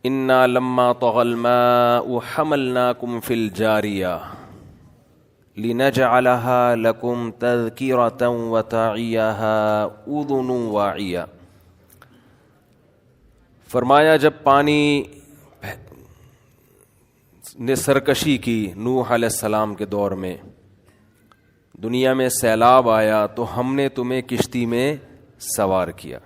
انا لما طغى الماء حملناكم في الجارية لنجعلها لكم تذكرة وتعيها اذن واعية. فرمایا جب پانی نے سرکشی کی نوح علیہ السلام کے دور میں، دنیا میں سیلاب آیا تو ہم نے تمہیں کشتی میں سوار کیا.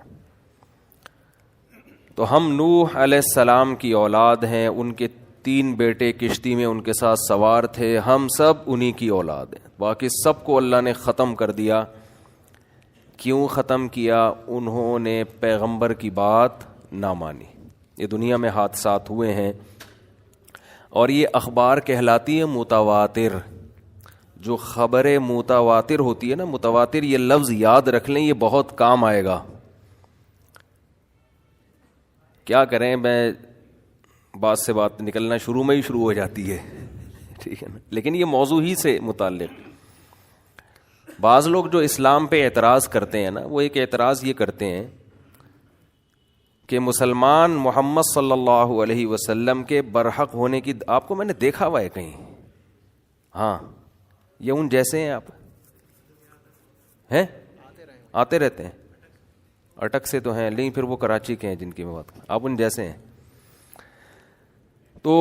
تو ہم نوح علیہ السلام کی اولاد ہیں، ان کے 3 بیٹے کشتی میں ان کے ساتھ سوار تھے، ہم سب انہی کی اولاد ہیں. باقی سب کو اللہ نے ختم کر دیا. کیوں ختم کیا؟ انہوں نے پیغمبر کی بات نہ مانی. یہ دنیا میں حادثات ہوئے ہیں اور یہ اخبار کہلاتی ہے متواتر. جو خبر متواتر ہوتی ہے نا، متواتر یہ لفظ یاد رکھ لیں، یہ بہت کام آئے گا. کیا کریں، میں بات سے بات نکلنا شروع میں ہی شروع ہو جاتی ہے، ٹھیک ہے نا، لیکن یہ موضوع ہی سے متعلق. بعض لوگ جو اسلام پہ اعتراض کرتے ہیں نا، وہ ایک اعتراض یہ کرتے ہیں کہ مسلمان محمد صلی اللہ علیہ وسلم کے برحق ہونے کی، آپ کو میں نے دیکھا ہوا ہے کہیں، ہاں یہ ان جیسے ہیں، آپ ہیں آتے رہتے ہیں، اٹک سے تو ہیں لیکن پھر وہ کراچی کے ہیں جن کی میں بات کروں، آپ ان جیسے ہیں. تو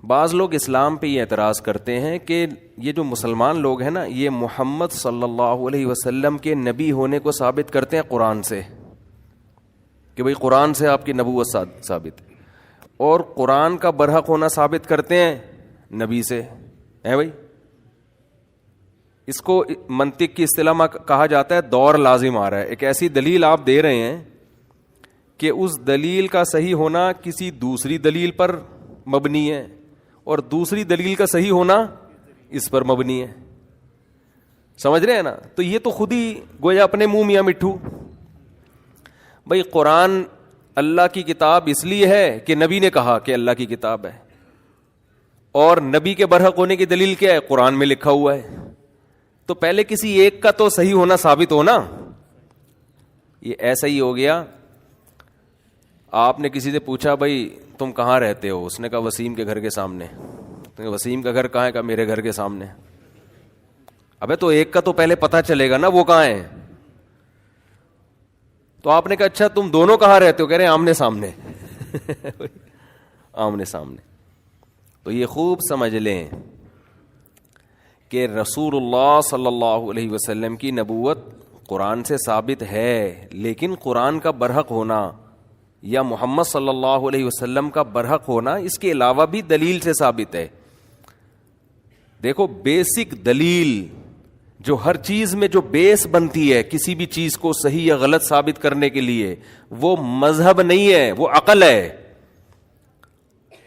بعض لوگ اسلام پہ یہ اعتراض کرتے ہیں کہ یہ جو مسلمان لوگ ہیں نا، یہ محمد صلی اللہ علیہ وسلم کے نبی ہونے کو ثابت کرتے ہیں قرآن سے، کہ بھئی قرآن سے آپ کی نبوت ثابت ہے، اور قرآن کا برحق ہونا ثابت کرتے ہیں نبی سے، ہیں بھئی. اس کو منطق کی اصطلاح میں کہا جاتا ہے دور لازم آ رہا ہے. ایک ایسی دلیل آپ دے رہے ہیں کہ اس دلیل کا صحیح ہونا کسی دوسری دلیل پر مبنی ہے، اور دوسری دلیل کا صحیح ہونا اس پر مبنی ہے. سمجھ رہے ہیں نا؟ تو یہ تو خود ہی گویا اپنے منہ میاں مٹھو. بھئی قرآن اللہ کی کتاب اس لیے ہے کہ نبی نے کہا کہ اللہ کی کتاب ہے، اور نبی کے برحق ہونے کی دلیل کیا ہے؟ قرآن میں لکھا ہوا ہے. تو پہلے کسی ایک کا تو صحیح ہونا ثابت ہونا. یہ ایسا ہی ہو گیا، آپ نے کسی سے پوچھا بھائی تم کہاں رہتے ہو؟ اس نے کہا وسیم کے گھر کے سامنے. وسیم کا گھر کہاں ہے؟ کہا میرے گھر کے سامنے. ابے تو ایک کا تو پہلے پتہ چلے گا نا وہ کہاں ہے. تو آپ نے کہا اچھا تم دونوں کہاں رہتے ہو؟ کہہ رہے ہیں آمنے سامنے. آمنے سامنے. تو یہ خوب سمجھ لیں کہ رسول اللہ صلی اللہ علیہ وسلم کی نبوت قرآن سے ثابت ہے، لیکن قرآن کا برحق ہونا یا محمد صلی اللہ علیہ وسلم کا برحق ہونا اس کے علاوہ بھی دلیل سے ثابت ہے. دیکھو بیسک دلیل جو ہر چیز میں جو بیس بنتی ہے کسی بھی چیز کو صحیح یا غلط ثابت کرنے کے لیے، وہ مذہب نہیں ہے، وہ عقل ہے.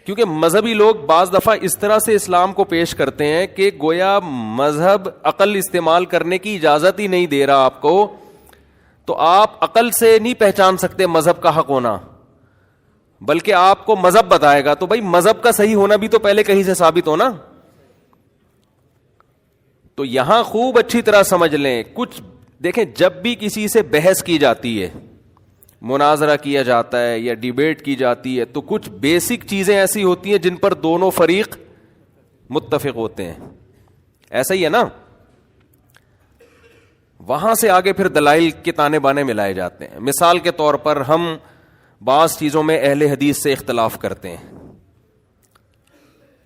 کیونکہ مذہبی لوگ بعض دفعہ اس طرح سے اسلام کو پیش کرتے ہیں کہ گویا مذہب عقل استعمال کرنے کی اجازت ہی نہیں دے رہا آپ کو، تو آپ عقل سے نہیں پہچان سکتے مذہب کا حق ہونا، بلکہ آپ کو مذہب بتائے گا. تو بھائی مذہب کا صحیح ہونا بھی تو پہلے کہیں سے ثابت ہونا. تو یہاں خوب اچھی طرح سمجھ لیں. کچھ دیکھیں، جب بھی کسی سے بحث کی جاتی ہے، مناظرہ کیا جاتا ہے یا ڈیبیٹ کی جاتی ہے، تو کچھ بیسک چیزیں ایسی ہوتی ہیں جن پر دونوں فریق متفق ہوتے ہیں. ایسا ہی ہے نا؟ وہاں سے آگے پھر دلائل کے تانے بانے ملائے جاتے ہیں. مثال کے طور پر ہم بعض چیزوں میں اہل حدیث سے اختلاف کرتے ہیں.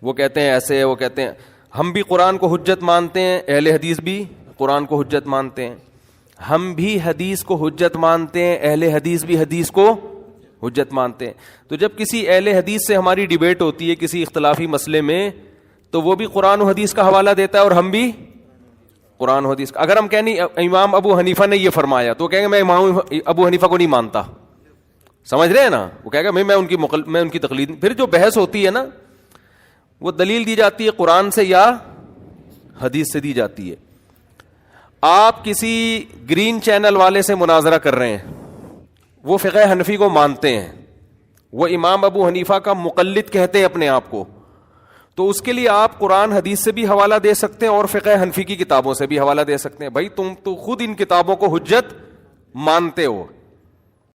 وہ کہتے ہیں ایسے، وہ کہتے ہیں. ہم بھی قرآن کو حجت مانتے ہیں، اہل حدیث بھی قرآن کو حجت مانتے ہیں. ہم بھی حدیث کو حجت مانتے ہیں، اہل حدیث بھی حدیث کو حجت مانتے ہیں. تو جب کسی اہل حدیث سے ہماری ڈیبیٹ ہوتی ہے کسی اختلافی مسئلے میں، تو وہ بھی قرآن و حدیث کا حوالہ دیتا ہے اور ہم بھی قرآن و حدیث کا. اگر ہم کہیں امام ابو حنیفہ نے یہ فرمایا، تو کہیں گے میں امام ابو حنیفہ کو نہیں مانتا. سمجھ رہے ہیں نا؟ وہ کہے گا میں ان کی تقلید. پھر جو بحث ہوتی ہے نا، وہ دلیل دی جاتی ہے قرآن سے یا حدیث سے دی جاتی ہے. آپ کسی گرین چینل والے سے مناظرہ کر رہے ہیں، وہ فقہ حنفی کو مانتے ہیں، وہ امام ابو حنیفہ کا مقلد کہتے ہیں اپنے آپ کو، تو اس کے لیے آپ قرآن حدیث سے بھی حوالہ دے سکتے ہیں اور فقہ حنفی کی کتابوں سے بھی حوالہ دے سکتے ہیں. بھائی تم تو خود ان کتابوں کو حجت مانتے ہو،